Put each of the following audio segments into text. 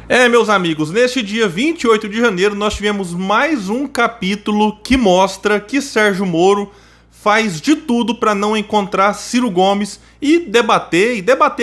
Meus amigos, neste dia 28 de janeiro nós tivemos mais um capítulo que mostra que Sérgio Moro faz de tudo para não encontrar Ciro Gomes e debater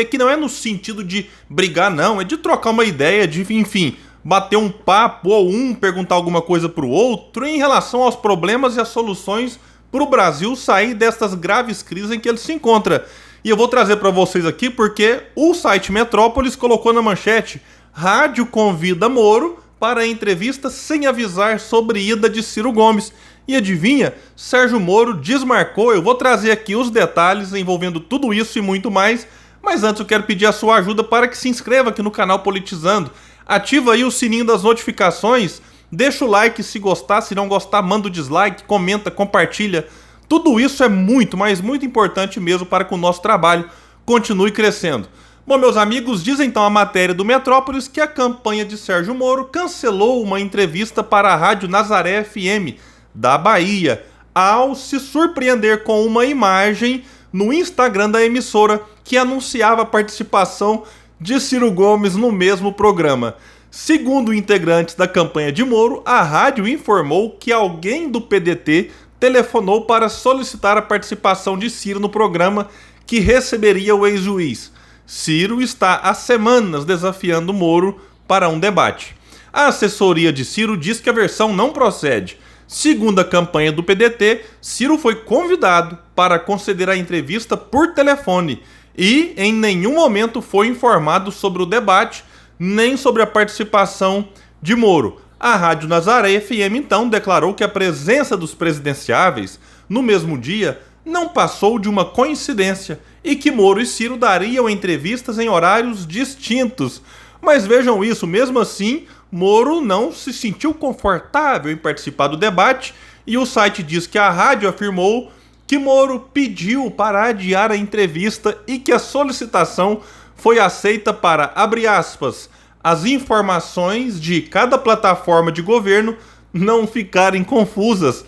que não é no sentido de brigar não, é de trocar uma ideia, de enfim, bater um papo ou perguntar alguma coisa para o outro em relação aos problemas e as soluções para o Brasil sair destas graves crises em que ele se encontra. E eu vou trazer para vocês aqui porque o site Metrópolis colocou na manchete: Rádio convida Moro para entrevista sem avisar sobre ida de Ciro Gomes. E adivinha? Sérgio Moro desmarcou. Eu vou trazer aqui os detalhes envolvendo tudo isso e muito mais. Mas antes eu quero pedir a sua ajuda para que se inscreva aqui no canal Politizando. Ativa aí o sininho das notificações. Deixa o like se gostar. Se não gostar, manda o dislike, comenta, compartilha. Tudo isso é muito, mas muito importante mesmo para que o nosso trabalho continue crescendo. Bom, meus amigos, diz então a matéria do Metrópolis que a campanha de Sérgio Moro cancelou uma entrevista para a Rádio Nazaré FM da Bahia, ao se surpreender com uma imagem no Instagram da emissora que anunciava a participação de Ciro Gomes no mesmo programa. Segundo integrantes da campanha de Moro, a rádio informou que alguém do PDT telefonou para solicitar a participação de Ciro no programa que receberia o ex-juiz. Ciro está há semanas desafiando Moro para um debate. A assessoria de Ciro diz que a versão não procede. Segundo a campanha do PDT, Ciro foi convidado para conceder a entrevista por telefone e em nenhum momento foi informado sobre o debate nem sobre a participação de Moro. A Rádio Nazaré FM então declarou que a presença dos presidenciáveis no mesmo dia não passou de uma coincidência e que Moro e Ciro dariam entrevistas em horários distintos. Mas vejam isso, mesmo assim, Moro não se sentiu confortável em participar do debate e o site diz que a rádio afirmou que Moro pediu para adiar a entrevista e que a solicitação foi aceita para, abre aspas, as informações de cada plataforma de governo não ficarem confusas.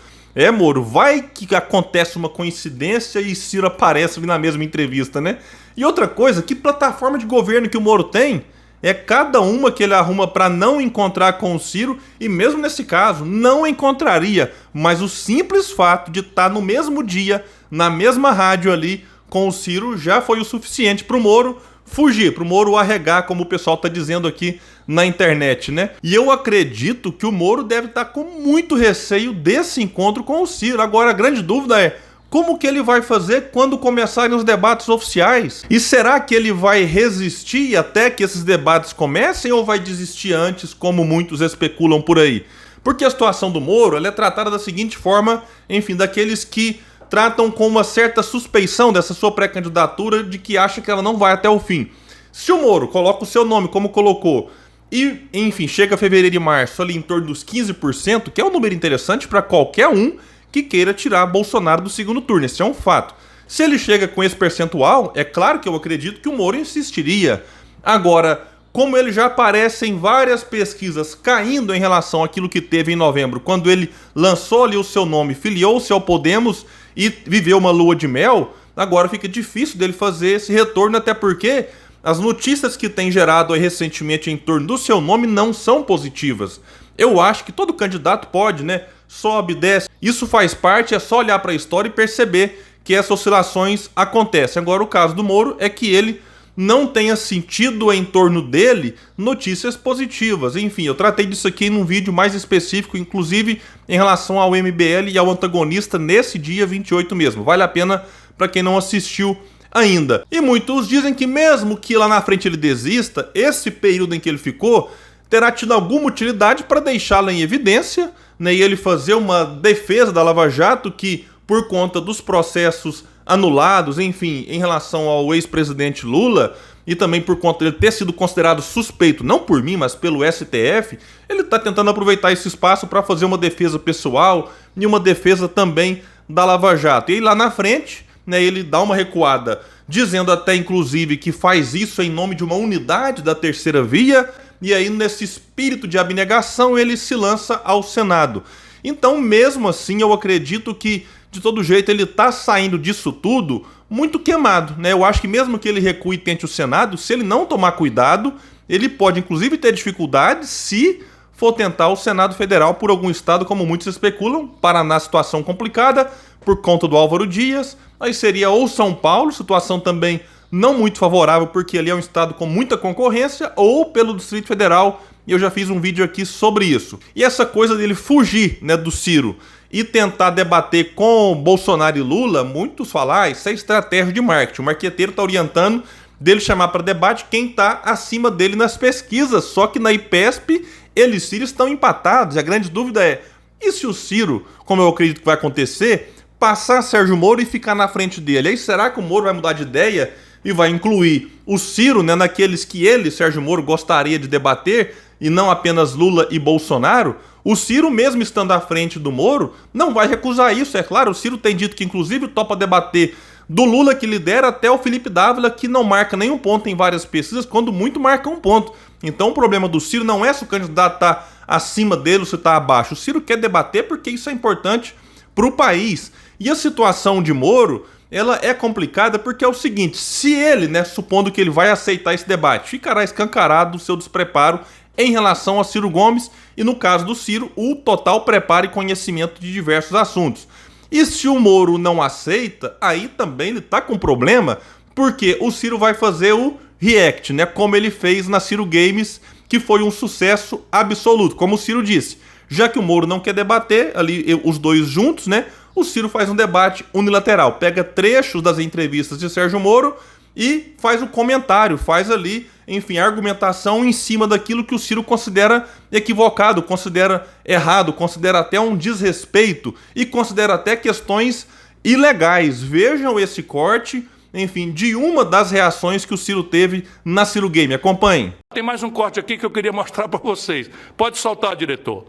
Moro, vai que acontece uma coincidência e Ciro aparece na mesma entrevista, né? E outra coisa, que plataforma de governo que o Moro tem? É cada uma que ele arruma para não encontrar com o Ciro e mesmo nesse caso não encontraria, mas o simples fato de estar no mesmo dia, na mesma rádio ali com o Ciro já foi o suficiente para o Moro fugir, para o Moro arregar, como o pessoal está dizendo aqui na internet, né? E eu acredito que o Moro deve estar com muito receio desse encontro com o Ciro. Agora a grande dúvida é: como que ele vai fazer quando começarem os debates oficiais? E será que ele vai resistir até que esses debates comecem ou vai desistir antes, como muitos especulam por aí? Porque a situação do Moro ela é tratada da seguinte forma, enfim, daqueles que tratam com uma certa suspeição dessa sua pré-candidatura de que acha que ela não vai até o fim. Se o Moro coloca o seu nome como colocou e, enfim, chega a fevereiro e março ali em torno dos 15%, que é um número interessante para qualquer um que queira tirar Bolsonaro do segundo turno, esse é um fato. Se ele chega com esse percentual, é claro que eu acredito que o Moro insistiria. Agora, como ele já aparece em várias pesquisas caindo em relação àquilo que teve em novembro, quando ele lançou ali o seu nome, filiou-se ao Podemos e viveu uma lua de mel, agora fica difícil dele fazer esse retorno, até porque as notícias que tem gerado aí recentemente em torno do seu nome não são positivas. Eu acho que todo candidato pode, né? Sobe, desce. Isso faz parte, é só olhar para a história e perceber que essas oscilações acontecem. Agora, o caso do Moro é que ele não tenha sentido em torno dele notícias positivas. Enfim, eu tratei disso aqui num vídeo mais específico, inclusive em relação ao MBL e ao antagonista nesse dia 28 mesmo. Vale a pena para quem não assistiu ainda. E muitos dizem que mesmo que lá na frente ele desista, esse período em que ele ficou terá tido alguma utilidade para deixá-lo em evidência, né, e ele fazer uma defesa da Lava Jato que, por conta dos processos anulados, enfim, em relação ao ex-presidente Lula, e também por conta de ele ter sido considerado suspeito, não por mim, mas pelo STF, ele está tentando aproveitar esse espaço para fazer uma defesa pessoal e uma defesa também da Lava Jato. E aí, lá na frente, né, ele dá uma recuada, dizendo até inclusive que faz isso em nome de uma unidade da terceira via, e aí nesse espírito de abnegação ele se lança ao Senado. Então, mesmo assim, eu acredito que de todo jeito ele tá saindo disso tudo muito queimado, né? Eu acho que mesmo que ele recue e tente o Senado, se ele não tomar cuidado, ele pode inclusive ter dificuldade se for tentar o Senado Federal por algum estado, como muitos especulam. Paraná, situação complicada por conta do Álvaro Dias. Aí seria ou São Paulo, situação também não muito favorável, porque ali é um estado com muita concorrência, ou pelo Distrito Federal, e eu já fiz um vídeo aqui sobre isso. E essa coisa dele fugir, né, do Ciro e tentar debater com Bolsonaro e Lula, muitos falam, isso é estratégia de marketing. O marqueteiro está orientando dele chamar para debate quem está acima dele nas pesquisas, só que na IPESP ele e Ciro estão empatados. A grande dúvida é, e se o Ciro, como eu acredito que vai acontecer, passar Sérgio Moro e ficar na frente dele? Aí será que o Moro vai mudar de ideia e vai incluir o Ciro, né, naqueles que ele, Sérgio Moro, gostaria de debater, e não apenas Lula e Bolsonaro? O Ciro, mesmo estando à frente do Moro, não vai recusar isso, é claro. O Ciro tem dito que inclusive topa debater do Lula, que lidera, até o Felipe Dávila, que não marca nenhum ponto em várias pesquisas, quando muito marca um ponto. Então o problema do Ciro não é se o candidato está acima dele ou se está abaixo. O Ciro quer debater porque isso é importante para o país. E a situação de Moro, ela é complicada porque é o seguinte, se ele, né, supondo que ele vai aceitar esse debate, ficará escancarado o seu despreparo em relação a Ciro Gomes e, no caso do Ciro, o total preparo e conhecimento de diversos assuntos. E se o Moro não aceita, aí também ele tá com problema, porque o Ciro vai fazer o react, né, como ele fez na Ciro Games, que foi um sucesso absoluto. Como o Ciro disse, já que o Moro não quer debater, ali os dois juntos, né, o Ciro faz um debate unilateral, pega trechos das entrevistas de Sérgio Moro e faz um comentário, faz ali, enfim, argumentação em cima daquilo que o Ciro considera equivocado, considera errado, considera até um desrespeito e considera até questões ilegais. Vejam esse corte, enfim, de uma das reações que o Ciro teve na Ciro Game. Acompanhem. Tem mais um corte aqui que eu queria mostrar para vocês. Pode soltar, diretor.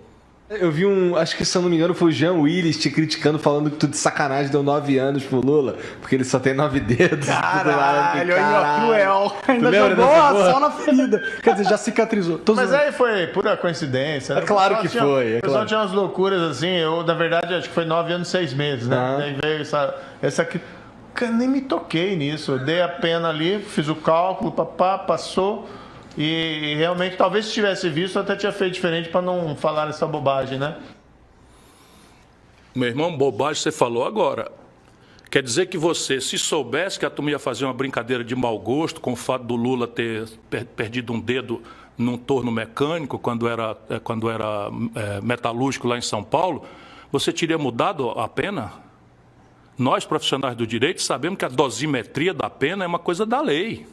Eu vi acho que se eu não me engano foi o Jean Willis te criticando, falando que tu de sacanagem deu 9 anos pro Lula, porque ele só tem 9 dedos. Caralho, aí ó, cruel. Ainda jogou a sal na ferida. Quer dizer, já cicatrizou. Mas aí foi pura coincidência, né? É claro que foi. O pessoal tinha umas loucuras assim, eu, na verdade, acho que foi 9 anos e 6 meses, né? Daí veio essa aqui. Cara, nem me toquei nisso. Eu dei a pena ali, fiz o cálculo, papá, passou. E realmente, talvez se tivesse visto, eu até tinha feito diferente para não falar essa bobagem, né? Meu irmão, bobagem você falou agora. Quer dizer que você, se soubesse que a turma ia fazer uma brincadeira de mau gosto com o fato do Lula ter perdido um dedo num torno mecânico quando era metalúrgico lá em São Paulo, você teria mudado a pena? Nós, profissionais do direito, sabemos que a dosimetria da pena é uma coisa da lei.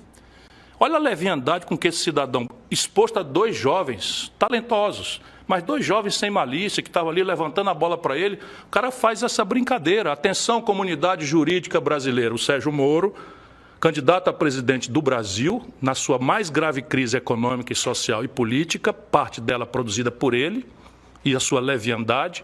Olha a leviandade com que esse cidadão, exposto a 2 jovens talentosos, mas 2 jovens sem malícia, que estavam ali levantando a bola para ele, o cara faz essa brincadeira. Atenção, comunidade jurídica brasileira. O Sérgio Moro, candidato a presidente do Brasil, na sua mais grave crise econômica, social e política, parte dela produzida por ele, e a sua leviandade,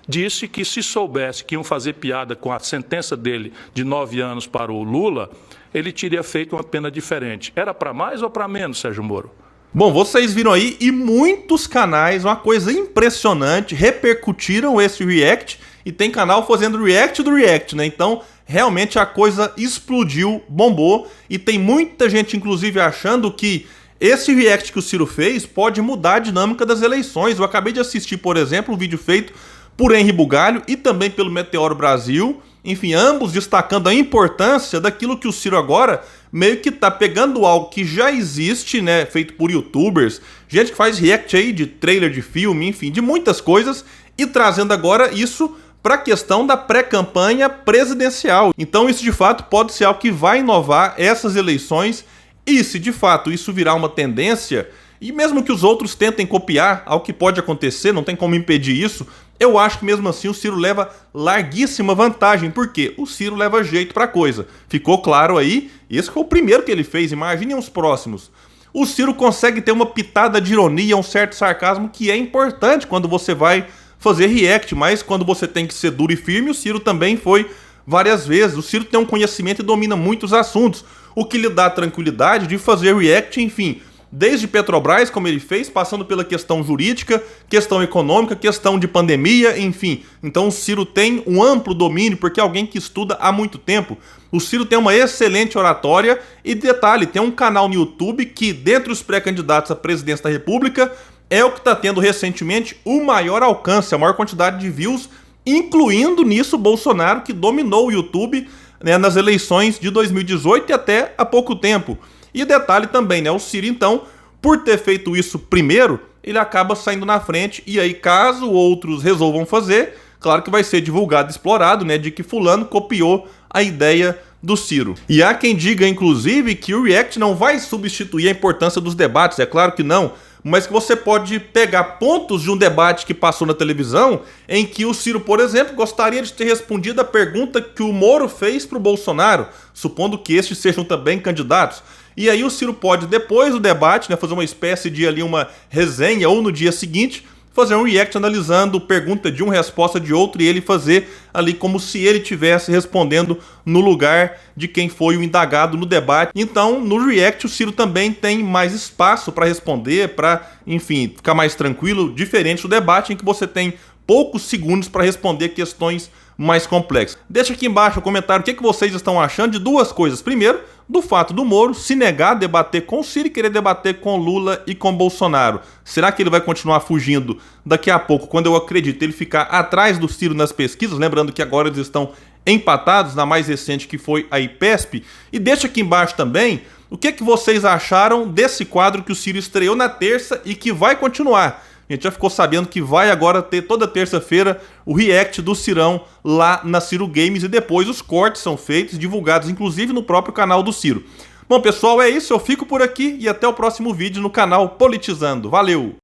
disse que se soubesse que iam fazer piada com a sentença dele de 9 anos para o Lula, ele teria feito uma pena diferente. Era para mais ou para menos, Sérgio Moro? Bom, vocês viram aí, e muitos canais, uma coisa impressionante, repercutiram esse react, e tem canal fazendo react do react, né? Então, realmente a coisa explodiu, bombou, e tem muita gente, inclusive, achando que esse react que o Ciro fez pode mudar a dinâmica das eleições. Eu acabei de assistir, por exemplo, um vídeo feito por Henri Bugalho e também pelo Meteoro Brasil, enfim, ambos destacando a importância daquilo que o Ciro agora meio que tá pegando algo que já existe, né, feito por youtubers, gente que faz react aí de trailer de filme, enfim, de muitas coisas, e trazendo agora isso para a questão da pré-campanha presidencial. Então isso de fato pode ser algo que vai inovar essas eleições, e se de fato isso virar uma tendência, e mesmo que os outros tentem copiar, algo que pode acontecer, não tem como impedir isso, eu acho que mesmo assim o Ciro leva larguíssima vantagem, porque o Ciro leva jeito pra coisa. Ficou claro aí, esse foi o primeiro que ele fez, imaginem os próximos. O Ciro consegue ter uma pitada de ironia, um certo sarcasmo que é importante quando você vai fazer react, mas quando você tem que ser duro e firme, o Ciro também foi várias vezes. O Ciro tem um conhecimento e domina muitos assuntos, o que lhe dá a tranquilidade de fazer react, enfim, desde Petrobras, como ele fez, passando pela questão jurídica, questão econômica, questão de pandemia, enfim. Então o Ciro tem um amplo domínio, porque é alguém que estuda há muito tempo. O Ciro tem uma excelente oratória e, detalhe, tem um canal no YouTube que, dentre os pré-candidatos à presidência da República, é o que está tendo recentemente o maior alcance, a maior quantidade de views, incluindo nisso Bolsonaro, que dominou o YouTube, né, nas eleições de 2018 e até há pouco tempo. E detalhe também, né, o Ciro, então, por ter feito isso primeiro, ele acaba saindo na frente, e aí caso outros resolvam fazer, claro que vai ser divulgado e explorado, né, de que fulano copiou a ideia do Ciro. E há quem diga, inclusive, que o React não vai substituir a importância dos debates, é claro que não, mas que você pode pegar pontos de um debate que passou na televisão em que o Ciro, por exemplo, gostaria de ter respondido a pergunta que o Moro fez para o Bolsonaro, supondo que estes sejam também candidatos. E aí o Ciro pode, depois do debate, né, fazer uma espécie de ali uma resenha, ou no dia seguinte, fazer um react analisando pergunta de um, resposta de outro, e ele fazer ali como se ele estivesse respondendo no lugar de quem foi o indagado no debate. Então, no react, o Ciro também tem mais espaço para responder, para, enfim, ficar mais tranquilo, diferente do debate em que você tem poucos segundos para responder questões mais complexas. Deixa aqui embaixo o comentário o que vocês estão achando de duas coisas. Primeiro, do fato do Moro se negar a debater com o Ciro e querer debater com Lula e com Bolsonaro. Será que ele vai continuar fugindo daqui a pouco, quando eu acredito ele ficar atrás do Ciro nas pesquisas? Lembrando que agora eles estão empatados, na mais recente que foi a IPESP. E deixa aqui embaixo também o que vocês acharam desse quadro que o Ciro estreou na terça e que vai continuar. A gente já ficou sabendo que vai agora ter toda terça-feira o react do Cirão lá na Ciro Games, e depois os cortes são feitos, divulgados inclusive no próprio canal do Ciro. Bom, pessoal, é isso, eu fico por aqui e até o próximo vídeo no canal Politizando. Valeu!